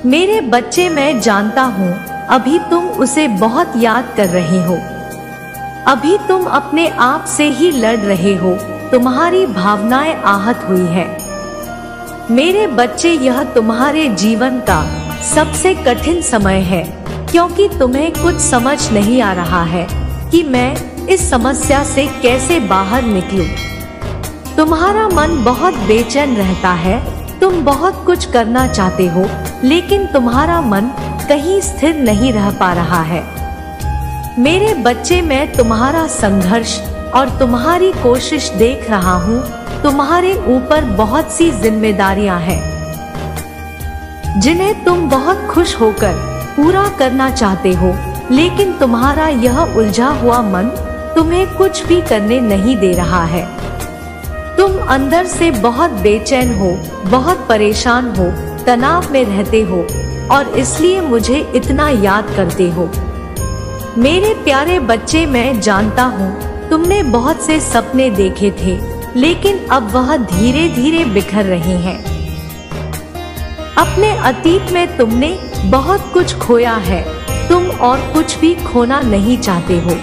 मेरे बच्चे, मैं जानता हूँ अभी तुम उसे बहुत याद कर रहे हो। अभी तुम अपने आप से ही लड़ रहे हो, तुम्हारी भावनाएं आहत हुई है। मेरे बच्चे, यह तुम्हारे जीवन का सबसे कठिन समय है, क्योंकि तुम्हें कुछ समझ नहीं आ रहा है कि मैं इस समस्या से कैसे बाहर निकलूं। तुम्हारा मन बहुत बेचैन रहता है, तुम बहुत कुछ करना चाहते हो, लेकिन तुम्हारा मन कहीं स्थिर नहीं रह पा रहा है। मेरे बच्चे, मैं तुम्हारा संघर्ष और तुम्हारी कोशिश देख रहा हूँ। तुम्हारे ऊपर बहुत सी जिम्मेदारियां हैं, जिन्हें तुम बहुत खुश होकर पूरा करना चाहते हो, लेकिन तुम्हारा यह उलझा हुआ मन तुम्हें कुछ भी करने नहीं दे रहा है। तुम अंदर से बहुत बेचैन हो, बहुत परेशान हो, तनाव में रहते हो और इसलिए मुझे इतना याद करते हो। मेरे प्यारे बच्चे, मैं जानता हूँ तुमने बहुत से सपने देखे थे, लेकिन अब वह धीरे धीरे बिखर रहे हैं। अपने अतीत में तुमने बहुत कुछ खोया है, तुम और कुछ भी खोना नहीं चाहते हो।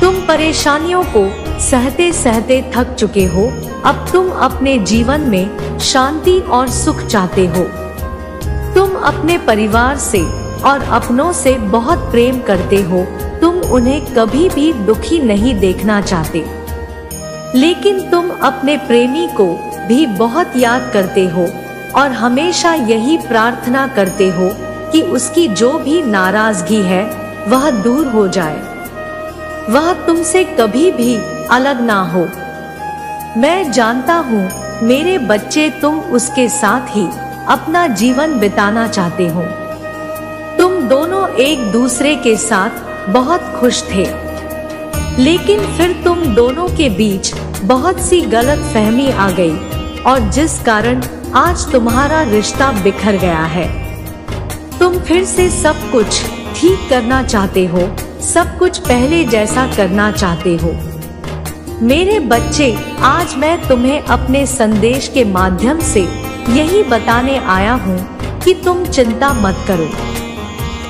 तुम परेशानियों को सहते सहते थक चुके हो। अब तुम अपने जीवन में शांति और सुख चाहते हो। तुम अपने परिवार से और अपनों से बहुत प्रेम करते हो। तुम उन्हें कभी भी दुखी नहीं देखना चाहते, लेकिन तुम अपने प्रेमी को भी बहुत याद करते हो और हमेशा यही प्रार्थना करते हो कि उसकी जो भी नाराजगी है वह दूर हो जाए, वह तुमसे कभी भी अलग ना हो। मैं जानता हूँ मेरे बच्चे, तुम उसके साथ ही अपना जीवन बिताना चाहते हो। तुम दोनों एक दूसरे के साथ बहुत खुश थे, लेकिन फिर तुम दोनों के बीच बहुत सी गलतफहमी आ गई और जिस कारण आज तुम्हारा रिश्ता बिखर गया है। तुम फिर से सब कुछ ठीक करना चाहते हो, सब कुछ पहले जैसा करना चाहते हो। मेरे बच्चे, आज मैं तुम्हें अपने संदेश के माध्यम से यही बताने आया हूँ कि तुम चिंता मत करो,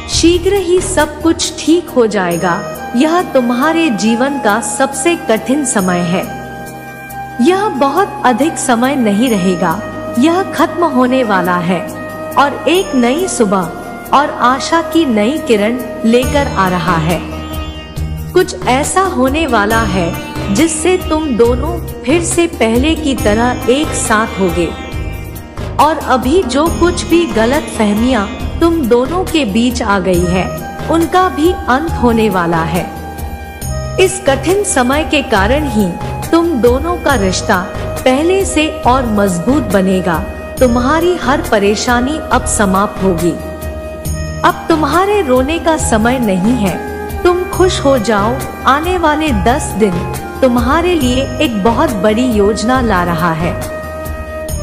शीघ्र ही सब कुछ ठीक हो जाएगा। यह तुम्हारे जीवन का सबसे कठिन समय है। यह बहुत अधिक समय नहीं रहेगा, यह खत्म होने वाला है और एक नई सुबह और आशा की नई किरण लेकर आ रहा है। कुछ ऐसा होने वाला है जिससे तुम दोनों फिर से पहले की तरह एक साथ होगे और अभी जो कुछ भी गलतफहमियां तुम दोनों के बीच आ गई है, उनका भी अंत होने वाला है। इस कठिन समय के कारण ही तुम दोनों का रिश्ता पहले से और मजबूत बनेगा। तुम्हारी हर परेशानी अब समाप्त होगी। अब तुम्हारे रोने का समय नहीं है, तुम खुश हो जाओ। आने वाले 10 दिन तुम्हारे लिए एक बहुत बड़ी योजना ला रहा है।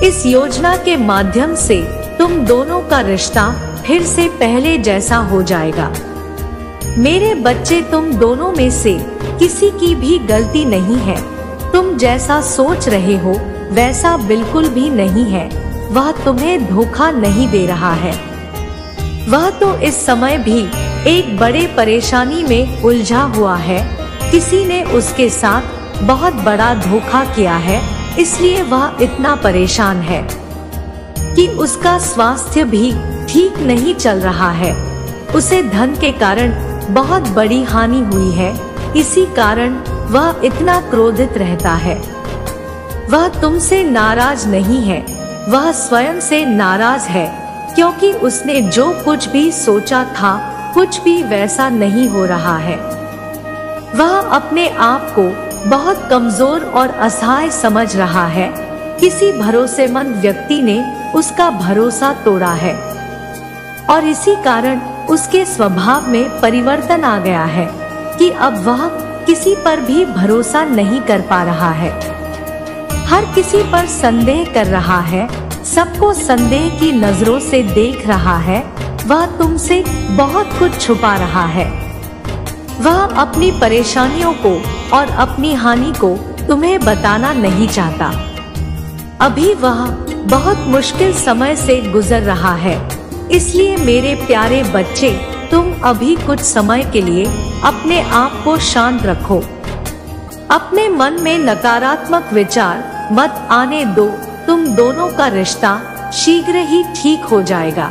इस योजना के माध्यम से तुम दोनों का रिश्ता फिर से पहले जैसा हो जाएगा। मेरे बच्चे, तुम दोनों में से किसी की भी गलती नहीं है। तुम जैसा सोच रहे हो वैसा बिल्कुल भी नहीं है। वह तुम्हें धोखा नहीं दे रहा है। वह तो इस समय भी एक बड़े परेशानी में उलझा हुआ है। किसी ने उसके साथ बहुत बड़ा धोखा किया है, इसलिए वह इतना परेशान है कि उसका स्वास्थ्य भी ठीक नहीं चल रहा है। उसे धन के कारण बहुत बड़ी हानि हुई है, इसी कारण वह इतना क्रोधित रहता है। वह तुमसे नाराज नहीं है, वह स्वयं से नाराज है, क्योंकि उसने जो कुछ भी सोचा था कुछ भी वैसा नहीं हो रहा है। वह अपने आप को बहुत कमजोर और असहाय समझ रहा है। किसी भरोसेमंद व्यक्ति ने उसका भरोसा तोड़ा है और इसी कारण उसके स्वभाव में परिवर्तन आ गया है कि अब वह किसी पर भी भरोसा नहीं कर पा रहा है। हर किसी पर संदेह कर रहा है, सबको संदेह की नजरों से देख रहा है। वह तुमसे बहुत कुछ छुपा रहा है। वह अपनी परेशानियों को और अपनी हानि को तुम्हें बताना नहीं चाहता। अभी वह बहुत मुश्किल समय से गुजर रहा है। इसलिए मेरे प्यारे बच्चे, तुम अभी कुछ समय के लिए अपने आप को शांत रखो। अपने मन में नकारात्मक विचार मत आने दो। तुम दोनों का रिश्ता शीघ्र ही ठीक हो जाएगा।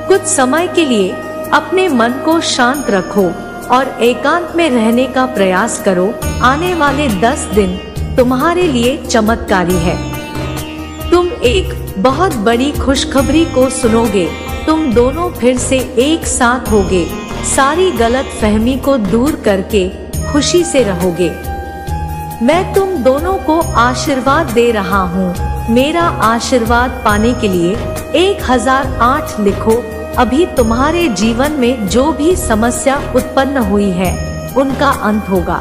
कुछ समय के लिए अपने मन को शांत रखो और एकांत में रहने का प्रयास करो। आने वाले 10 दिन तुम्हारे लिए चमत्कारी है। तुम एक बहुत बड़ी खुशखबरी को सुनोगे। तुम दोनों फिर से एक साथ होगे। सारी गलत फहमी को दूर करके खुशी से रहोगे। मैं तुम दोनों को आशीर्वाद दे रहा हूँ। मेरा आशीर्वाद पाने के लिए 1008 लिखो। अभी तुम्हारे जीवन में जो भी समस्या उत्पन्न हुई है उनका अंत होगा,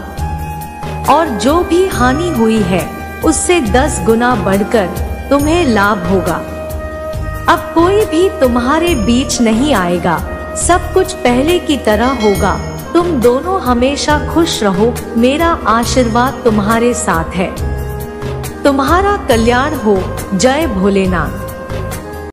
और जो भी हानि हुई है उससे 10 गुना बढ़कर तुम्हें लाभ होगा। अब कोई भी तुम्हारे बीच नहीं आएगा। सब कुछ पहले की तरह होगा। तुम दोनों हमेशा खुश रहो। मेरा आशीर्वाद तुम्हारे साथ है। तुम्हारा कल्याण हो। जय भोलेनाथ।